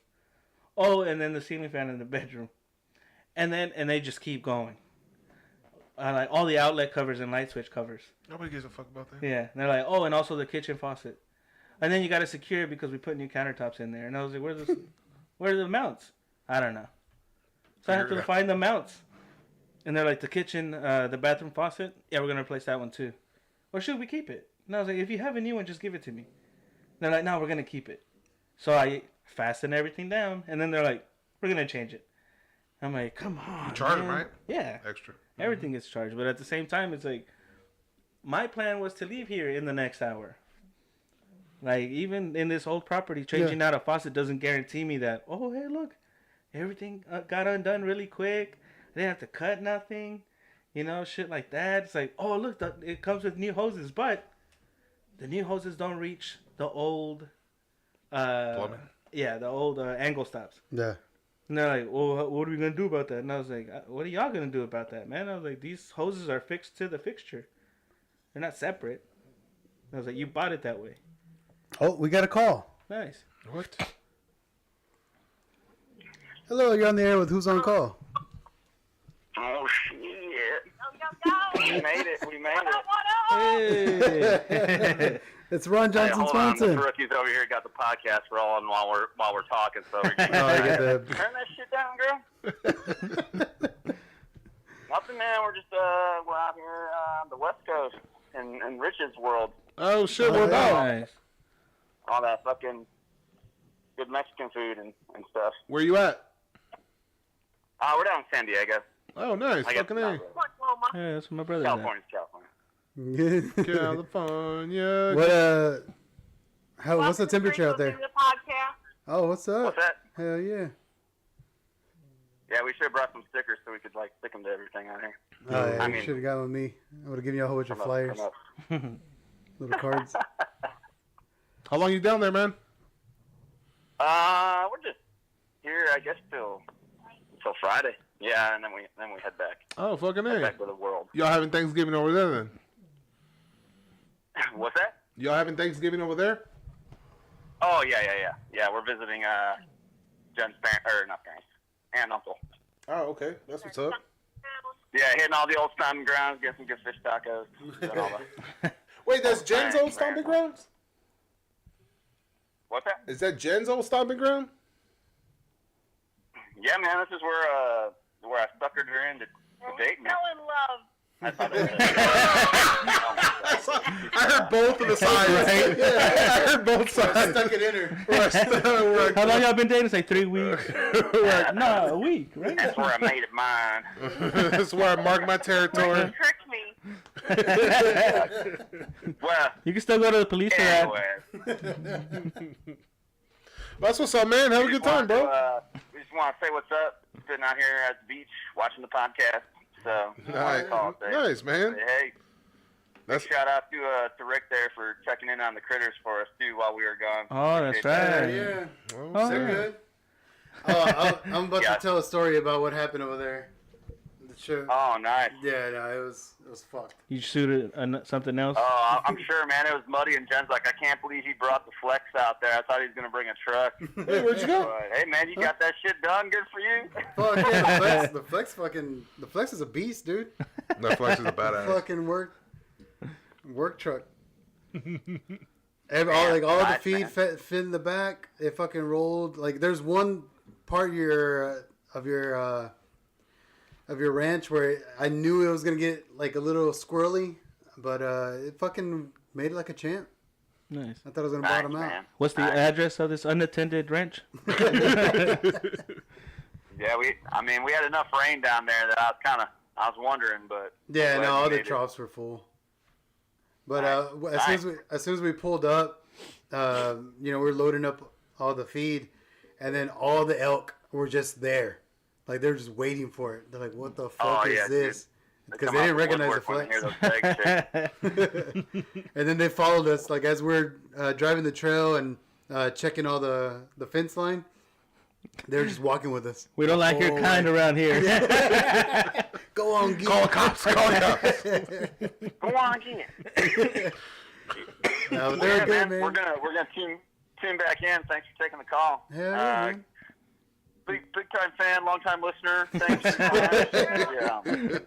Oh, and then the ceiling fan in the bedroom. And they just keep going. Like all the outlet covers and light switch covers. Nobody gives a fuck about that. Yeah. And they're like, oh, and also the kitchen faucet. And then you got to secure it because we put new countertops in there. And I was like, where are the mounts? I don't know. So I have to find the mounts. And they're like, the kitchen, the bathroom faucet, yeah, we're going to replace that one too. Or should we keep it? And I was like, if you have a new one, just give it to me. And they're like, no, we're going to keep it. So I fasten everything down, and then they're like, we're going to change it. I'm like, come on, You charge man. them, right? Yeah. Extra. Everything gets charged. But at the same time, it's like, my plan was to leave here in the next hour. Like, even in this old property, changing out a faucet doesn't guarantee me that, oh, hey, look, everything got undone really quick. I didn't have to cut nothing. You know, shit like that. It's like, oh, look, it comes with new hoses. But the new hoses don't reach the old... plumbing? Yeah, the old angle stops. Yeah. And they're like, well, what are we going to do about that? And I was like, what are y'all going to do about that, man? I was like, these hoses are fixed to the fixture. They're not separate. I was like, you bought it that way. Oh, we got a call. Nice. What? Hello, you're on the air with Who's on Call? Oh, shit. We made it. Hey. It's Ron Johnson Hold on. Swanson. The rookies over here got the podcast rolling while we're talking. So we can turn that shit down, girl. Nothing, man. We're just we're out here on the West Coast in Rich's world. Oh shit! What about? Nice. All that fucking good Mexican food and stuff. Where you at? We're down in San Diego. Oh, nice. I guess Fucking not A. really. Yeah, that's what my brother's at. California's California. California. What? What's the temperature out there? Oh, what's up? What's that? Hell yeah. Yeah, we should have brought some stickers so we could like stick them to everything out here. Oh, yeah, I you mean- should have got with me. I would have given you a whole bunch of Come flyers, up. little cards. How long you down there, man? We're just here, I guess, till Friday. Yeah, and then we head back. Oh, fucking A. Back to the world. Y'all having Thanksgiving over there then? What's that? Y'all having Thanksgiving over there? Oh yeah. Yeah, we're visiting Jen's parents, or not parents, aunt and uncle. Oh, okay. That's what's up. Yeah, hitting all the old stomping grounds, get some good fish tacos. And all that. Wait, that's Jen's old Thanks, stomping man. grounds? What's that? Is that Jen's old stomping ground? Yeah, man, this is where I suckered her into dating me. Fell in love. I thought it was I heard both of the sides. Right? Yeah, I heard both sides. Stuck it in her. How long y'all been dating? It's like 3 weeks. No, a week, right? That's where I made it mine. That's where I marked my You territory. tricked me. Well, You can still go to the police for that. anyway. That's what's up, man. Have a good time, bro. We just want to say what's up. Sitting out here at the beach watching the podcast. So, Nice, nice, man. Hey, That's shout out to Rick there for checking in on the critters for us too while we were gone. Oh, that's Appreciate right. Yeah. Oh, They're yeah. good. I'm about to tell a story about what happened over there. The show. Oh, nice. Yeah, no, it was fucked. You suited something else? Oh, I'm sure, man. It was muddy, and Jen's like, I can't believe he brought the Flex out there. I thought he was gonna bring a truck. Hey, where'd you go? But, hey, man, you got that shit done. Good for you. Fuck yeah, the Flex is a beast, dude. Netflix is a badass. Fucking work truck. All Nice, the feed man. fit in the back. It fucking rolled. Like there's one part of your ranch where I knew it was gonna get like a little squirrely, but it fucking made it like a champ. Nice. I thought I was gonna bottom out. Man. What's the address of this unattended ranch? Yeah, we had enough rain down there that I was wondering, but Yeah, no, all the troughs were full. But as soon as we pulled up, we're loading up all the feed, and then all the elk were just there, like they're just waiting for it. They're like, "What the fuck is this?" Because they didn't recognize the flex. And then they followed us, like as we're driving the trail and checking all the fence line. They're just walking with us. We don't like your kind around here. Go on, get Call the cops. Call the cops. Go on, get. No, they're good, man. We're gonna tune back in. Thanks for taking the call. Hell yeah, man. Big time fan, long time listener. Thanks for calling. Yeah.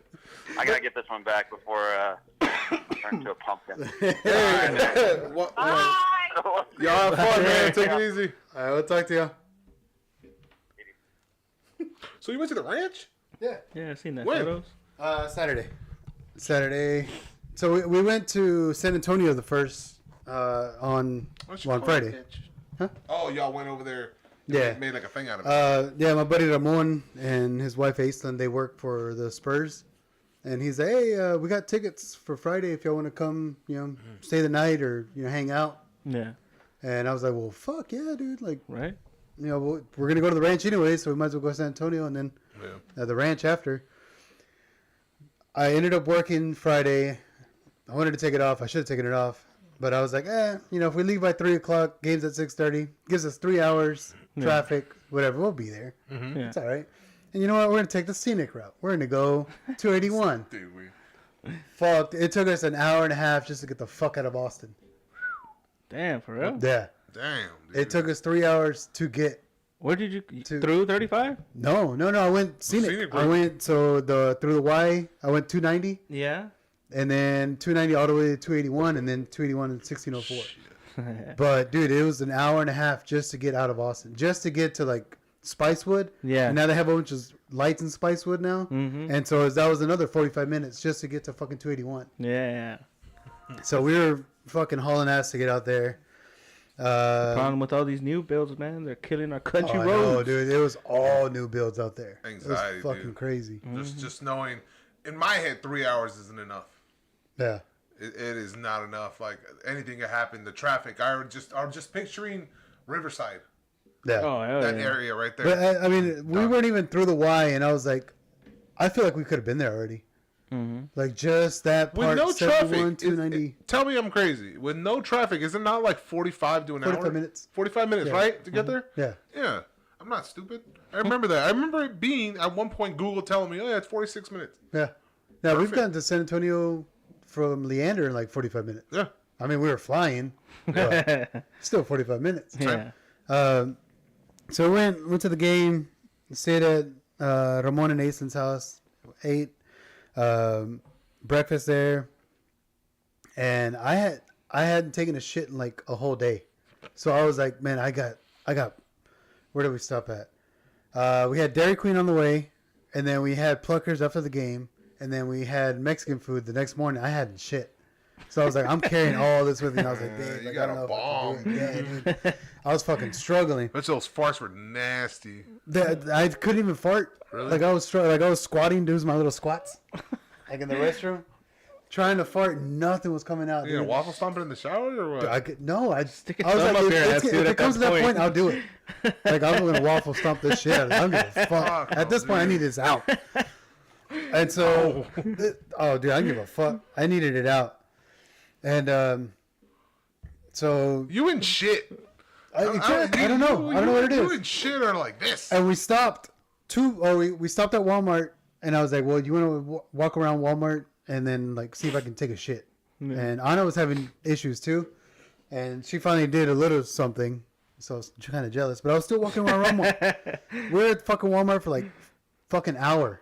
I gotta get this one back before I turn into a pumpkin. Hey, y'all have fun, man. Take it easy. All right, we'll talk to y'all. So you went to the ranch? Yeah. Yeah, I've seen that When? photos. Saturday. So we went to San Antonio the first on Friday. Huh? Oh, y'all went over there. Yeah. Made like a thing out of it. Yeah, my buddy Ramon and his wife Aislinn, they work for the Spurs. And he's like, hey, we got tickets for Friday if y'all want to come, stay the night or, hang out. Yeah. And I was like, well, fuck yeah, dude. Like, Right? we're going to go to the ranch anyway, so we might as well go to San Antonio and then the ranch after. I ended up working Friday. I wanted to take it off. I should have taken it off. But I was like, if we leave by 3 o'clock, game's at 6:30, gives us 3 hours, traffic, whatever, we'll be there. Mm-hmm. Yeah. It's all right. And you know what? We're going to take the scenic route. We're going to go 281. Dude, Fuck. It took us an hour and a half just to get the fuck out of Boston. Damn, for real? Yeah. damn. Dude. It took us 3 hours to get. Where did you through 35? No. I went scenic. Scenic I route. went through the Y. I went 290, Yeah. and then 290 all the way to 281, and then 281 and 1604. But dude, it was an hour and a half just to get out of Austin, just to get to like Spicewood. Yeah. And now they have a bunch of lights in Spicewood now, and so that was another 45 minutes just to get to fucking 281. Yeah. So we were fucking hauling ass to get out there. Problem with all these new builds, man. They're killing our country Oh, roads. no, dude, it was all new builds out there. Anxiety, it was fucking dude. crazy. Just knowing, in my head, 3 hours isn't enough. Yeah. It is not enough. Like anything could happen. The traffic. I'm just picturing Riverside, Yeah. Oh, hell that yeah. area right there. But I mean, we weren't even through the Y, and I was like, I feel like we could have been there already. Like just that part. With no 71, traffic, 290. tell me I'm crazy. With no traffic, is it not like 45 to an 45 hour? minutes. 45 minutes, Yeah. right, to get there? Yeah. Yeah. I'm not stupid. I remember that. I remember it being at one point Google telling me, "Oh yeah, it's 46 minutes." Yeah. Now we've Perfect. gotten to San Antonio from Leander in like 45 minutes. Yeah. I mean, we were flying, but still 45 minutes. Yeah. So we went to the game, stayed at Ramon and Aislinn's house, ate breakfast there, and I hadn't taken a shit in like a whole day, so I was like, man, I got. Where did we stop at? We had Dairy Queen on the way, and then we had Pluckers after the game, and then we had Mexican food the next morning. I hadn't shit. So I was like, I'm carrying all this with me. And I was like, babe, You like, got I don't a know if I can bomb. do it. Yeah, dude. I was fucking struggling. Those farts were nasty. I couldn't even fart. Really? Like I was squatting, doing my little squats, like in the restroom, trying to fart. Nothing was coming out. You gonna Dude. waffle stomp it in the shower or what? I could, no, I Stick a I was thumb like, up your ass, if dude, it at comes to that that point, point. I'll do it. Like I'm gonna waffle stomp this shit. I don't give a fuck. Fuck, At this point, I need this out. And so, oh, dude, I don't give a fuck. I needed it out. And so You and shit. I don't know. I don't know what it You is. and shit are like this. And we stopped we stopped at Walmart, and I was like, well, you want to walk around Walmart and then like see if I can take a shit. And Anna was having issues too, and she finally did a little something, so I was kind of jealous. But I was still walking around Walmart. We're at fucking Walmart for like fucking hour,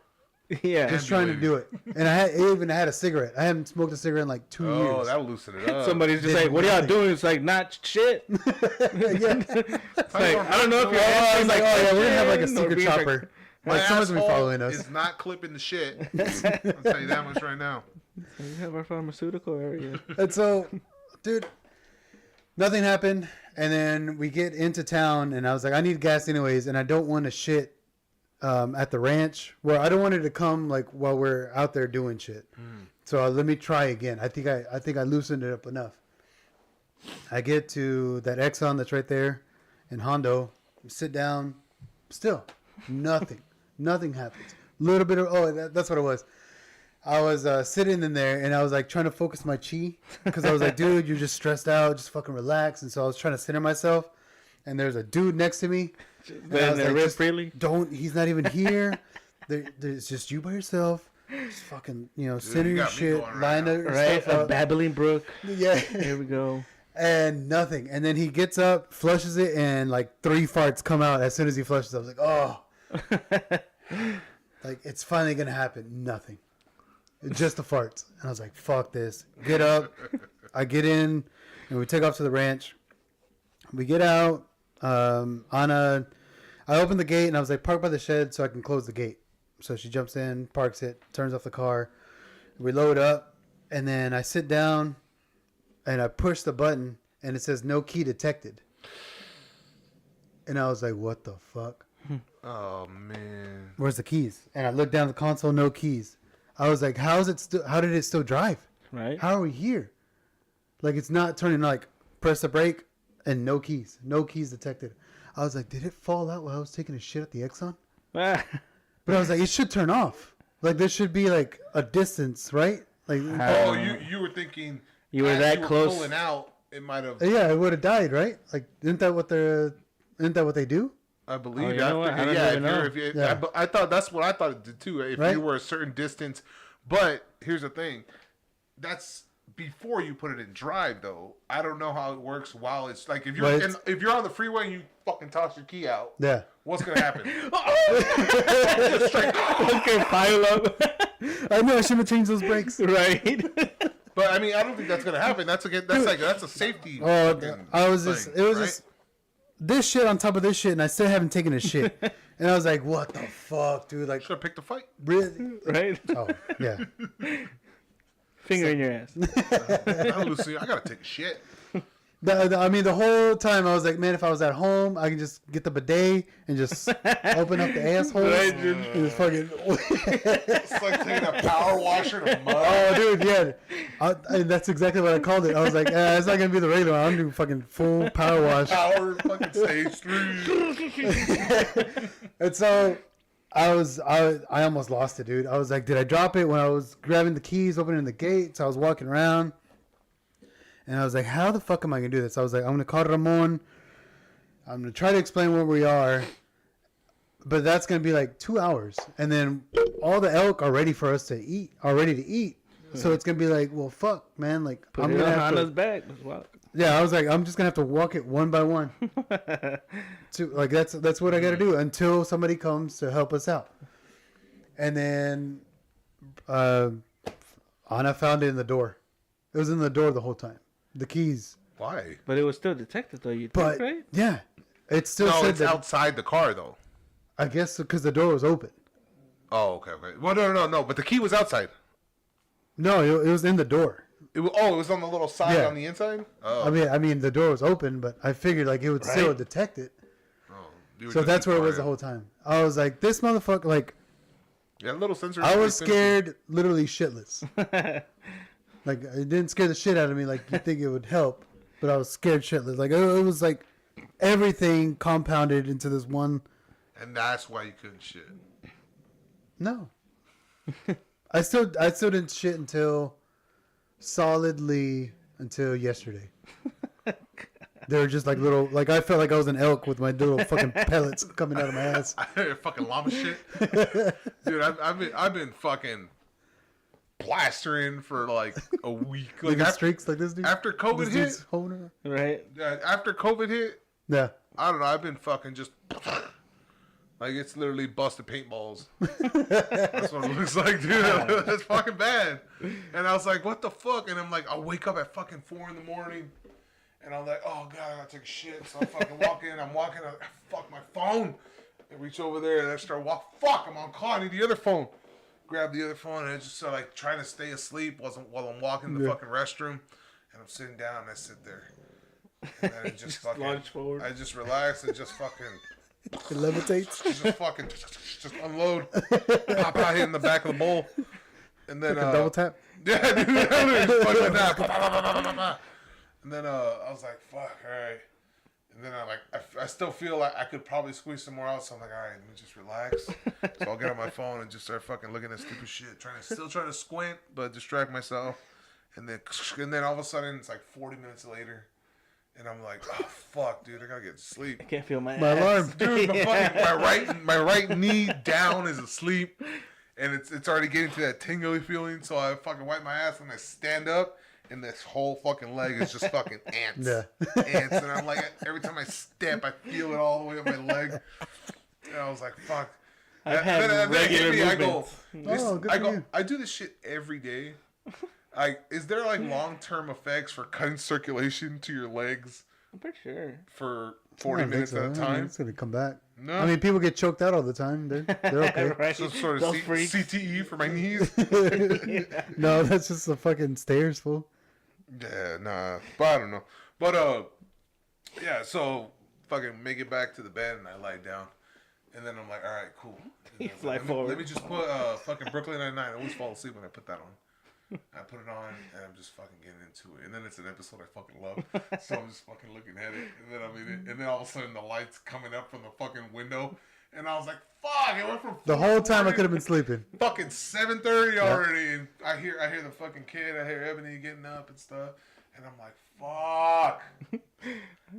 Yeah. just trying to do it. And I even had a cigarette. I haven't smoked a cigarette in like 2 Oh, years. that'll loosen it up. Somebody's just like, what are y'all doing? It's like, not shit. Yeah. It's like, I don't know if you're I was like, oh yeah, we're gonna have like a Question or secret being chopper. My Like someone's gonna be asshole following us. is not clipping the shit. I'll tell you that much right now. We have our pharmaceutical area. And so, dude, Nothing happened. And then we get into town, and I was like, I need gas anyways, and I don't want to shit at the ranch. Well, I don't want it to come like while we're out there doing shit. So let me try again. I think I loosened it up enough. I get to that Exxon that's right there in Hondo. Sit down. Still, nothing. Nothing happens. Little bit of that's what it was. I was sitting in there, and I was like trying to focus my chi because I was like, dude, you're just stressed out. Just fucking relax. And so I was trying to center myself, and there's a dude next to me. He's not even here. There's just you by yourself. Just fucking, center your shit, line up, right? A babbling brook. Yeah. Here we go. And nothing. And then he gets up, flushes it, and like 3 farts come out as soon as he flushes. I was like, oh. Like, it's finally going to happen. Nothing. Just the farts. And I was like, fuck this. Get up. I get in, and we take off to the ranch. We get out. I open the gate, and I was like, park by the shed so I can close the gate. So she jumps in, parks it, turns off the car. We load up, and then I sit down, and I push the button, and it says no key detected. And I was like, what the fuck? Oh, man. Where's the keys? And I looked down the console, no keys. I was like, how did it still drive? Right. How are we here? Like, it's not turning, like, press the brake and no keys. No keys detected. I was like, did it fall out while I was taking a shit at the Exxon? But I was like, it should turn off. Like, there should be, like, a distance, right? Like, you were thinking you were that close. Pulling out, it might have. Yeah, it would have died, right? Like, isn't that what they do? I believe. I thought that's what I thought it did too. If you were a certain distance, but here's the thing, that's before you put it in drive, though. I don't know how it works while it's like if you're on the freeway and you fucking toss your key out. Yeah. What's gonna happen? Okay, pile up. I know I should have changed those brakes. Right. But I mean, I don't think that's gonna happen. That's a safety. Just this shit on top of this shit, and I still haven't taken a shit. And I was like, what the fuck, dude? Like, should have picked a fight. Really? Right? Oh, yeah. Finger in your ass. Lucy, I gotta take a shit. I mean, the whole time I was like, man, if I was at home, I can just get the bidet and just open up the asshole. Right, dude. And just fucking... It's like taking a power washer to mud. Oh, dude, yeah. That's exactly what I called it. I was like, it's not going to be the regular one. I'm doing fucking full power wash. Power fucking stage 3. And so I almost lost it, dude. I was like, did I drop it when I was grabbing the keys, opening the gates? I was walking around. And I was like, how the fuck am I going to do this? I was like, I'm going to call Ramon. I'm going to try to explain where we are. But that's going to be like 2 hours. And then all the elk are ready for us to eat, So it's going to be like, well, fuck, man. Like, I'm going to have Honda's back. Let's walk. Yeah, I was like, I'm just going to have to walk it one by one. Like, that's what I got to do until somebody comes to help us out. And then Anna found it in the door. It was in the door the whole time. The keys. Why? But it was still detected, though. You think, right? Yeah, it still said it's outside the car, though. I guess because the door was open. Oh, okay. Well, no. But the key was outside. No, it was in the door. It was on the little side on the inside. Oh. I mean, the door was open, but I figured like it would still detect it. Oh, so that's where it was the whole time. I was like, this motherfucker, like. Yeah, little sensor. I was scared, literally shitless. Like, it didn't scare the shit out of me like you think it would help, but I was scared shitless. Like, it was like everything compounded into this one. And that's why you couldn't shit. No. I still didn't shit until yesterday. They were just like little, like I felt like I was an elk with my little fucking pellets coming out of my ass. I heard fucking llama shit. Dude, I've been fucking plastering for like a week. Like after streaks like this dude. After COVID hit, right? After COVID hit, yeah. I don't know. I've been fucking just like it's literally busted paintballs. That's what it looks like, dude. That's fucking bad. And I was like, what the fuck? And I'm like, I'll wake up at fucking 4 a.m. And I'm like, oh god, I gotta take a shit. So I fucking walk in. I'm walking. Fuck my phone. I reach over there and I start walking. Fuck, I'm on call. I need the other phone. Grab the other phone and I just like trying to stay asleep while I'm walking to the fucking restroom, and I'm sitting down and I sit there. And then it just fucking launch forward. I just relax and just fucking It levitates. just fucking just unload. Pop out here in the back of the bowl. And then Like a double tap. Yeah, dude, just fucking like that. And then I was like, fuck, alright. And then I still feel like I could probably squeeze some more out, so I'm like, alright, let me just relax. So I'll get on my phone and just start fucking looking at stupid shit, still trying to squint, but distract myself. And then all of a sudden it's like 40 minutes later, and I'm like, oh fuck, dude, I gotta get to sleep. I can't feel my My ass. alarm. Dude, my right knee down is asleep, and it's already getting to that tingly feeling. So I fucking wipe my ass and I stand up, and this whole fucking leg is just fucking ants. Yeah. Ants, and I'm like, every time I step, I feel it all the way up my leg. And I was like, fuck. I've had then regular it hit me, movements. Good for you. I do this shit every day. Is there like long-term effects for cutting circulation to your legs I'm pretty sure. for I 40 don't think minutes so. at a I mean, time? it's gonna come back. No. I mean, people get choked out all the time. They're okay. Right? Some sort of Those freaks. CTE for my knees? No, that's just the fucking stairs, fool. Yeah, nah. But I don't know. But, yeah, so fucking make it back to the bed and I lie down. And then I'm like, all right, cool. You And I was fly like, forward. Let me just put fucking Brooklyn Nine-Nine. I always fall asleep when I put that on. I put it on and I'm just fucking getting into it. And then it's an episode I fucking love. So I'm just fucking looking at it. And then I'm in it. And then all of a sudden the light's coming up from the fucking window. And I was like, fuck, it went from The whole time I 4:40 could have been sleeping. fucking 7:30 already, and I hear the fucking kid. I hear Ebony getting up and stuff, and I'm like, fuck.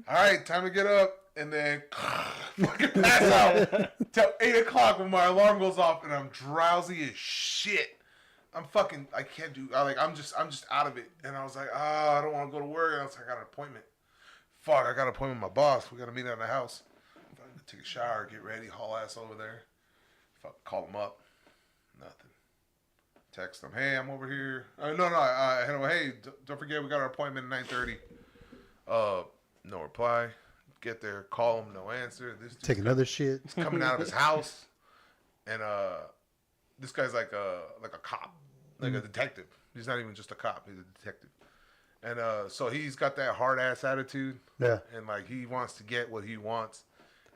All right, time to get up, and then fucking pass out till 8 o'clock when my alarm goes off, and I'm drowsy as shit. I can't do. I'm just out of it, and I was like, I don't want to go to work. And I was like, I got an appointment. Fuck, I got an appointment with my boss. We got to meet at the house. Take a shower, get ready, haul ass over there. Fuck, call him up. Nothing. Text him, hey, I'm over here. Hey, don't forget we got our appointment at 9:30. No reply. Get there, call him, no answer. This Take another shit. dude's coming out of his house, and this guy's like a cop, like a detective. He's not even just a cop; he's a detective. And so he's got that hard ass attitude, Yeah. and like he wants to get what he wants.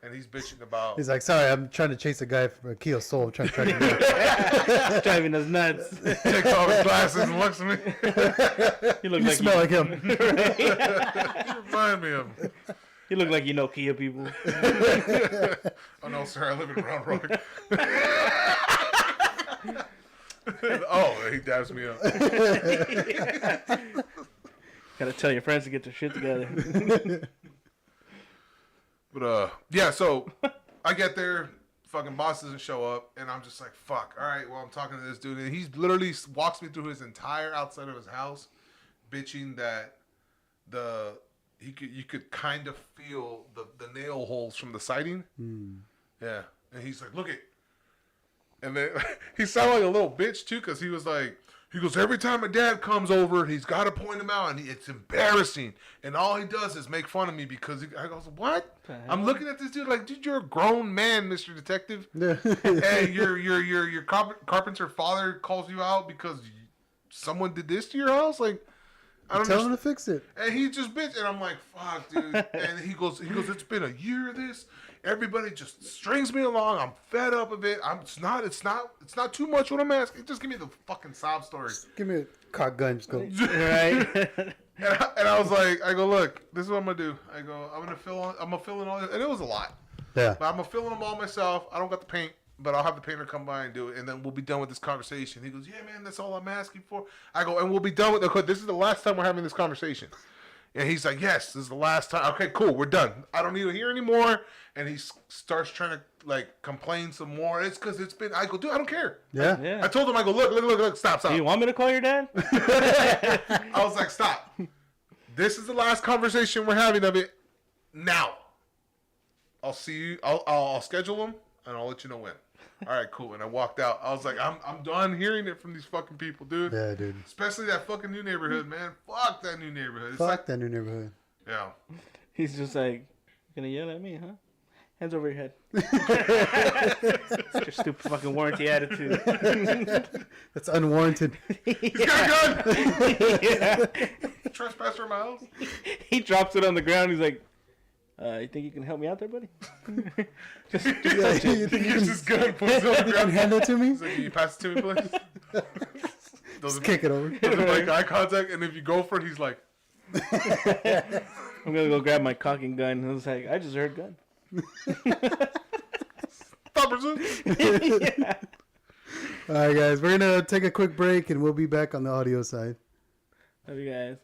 And he's bitching about. He's like, sorry, I'm trying to chase a guy from a Kia Soul. I'm trying to track him down. Driving us nuts. Takes off his glasses and looks at me. You look You like smell like him. You remind me of him. You look like you know Kia people. Oh no, sir, I live in Round Rock. Oh, he dabs me up. Gotta tell your friends to get their shit together. But yeah, so I get there, fucking boss doesn't show up, and I'm just like, fuck. All right, well, I'm talking to this dude, and he's literally walks me through his entire outside of his house, bitching that you could kind of feel the nail holes from the siding. Yeah, and he's like, look it. And then he sounded like a little bitch too, because he goes, every time my dad comes over, he's got to point him out, and it's embarrassing. And all he does is make fun of me because I goes, what? I'm looking at this dude like, dude, you're a grown man, Mr. Detective. And your carpenter father calls you out because someone did this to your house? Like, I don't Tell him to fix it. And he just bitch, and I'm like, fuck, dude. And he goes, it's been a year of this. Everybody just strings me along. I'm fed up of it. It's not too much what I'm asking. Just give me the fucking sob story. Give me a cock gun. Just go. Right? And I was like, look, this is what I'm gonna do. I'm gonna fill in all this, and it was a lot. Yeah. But I'm gonna fill in them all myself. I don't got the paint, but I'll have the painter come by and do it, and then we'll be done with this conversation. He goes, yeah, man, that's all I'm asking for. I go, and we'll be done with it. This is the last time we're having this conversation. And he's like, yes, this is the last time. Okay, cool, we're done. I don't need to hear anymore. And he starts trying to like complain some more. It's because it's been. I go, dude, I don't care. Yeah. Yeah. I told him, I go, look, stop. Do you want me to call your dad? I was like, stop. This is the last conversation we're having of it. Now, I'll see you. I'll schedule them and I'll let you know when. All right, cool. And I walked out. I was like, I'm done hearing it from these fucking people, dude. Yeah, dude. Especially that fucking new neighborhood, man. Fuck that new neighborhood. It's Fuck like, that new neighborhood. yeah. He's just like, you're gonna yell at me, huh? Hands over your head. That's your stupid fucking warranty attitude. That's unwarranted. He's got a gun! Yeah. Trespasser in my house? He drops it on the ground. He's like, you think you can help me out there, buddy? just touch You it. think He gets his gun, puts it on the you can ground. hand it to me? He's like, can you pass it to me, please? Just Doesn't kick it over. doesn't make eye contact, and if you go for it, he's like, I'm going to go grab my cocking gun. And I was like, I just heard gun. stop pursuit. Yeah. All right, guys. We're going to take a quick break, and we'll be back on the audio side. Love you guys.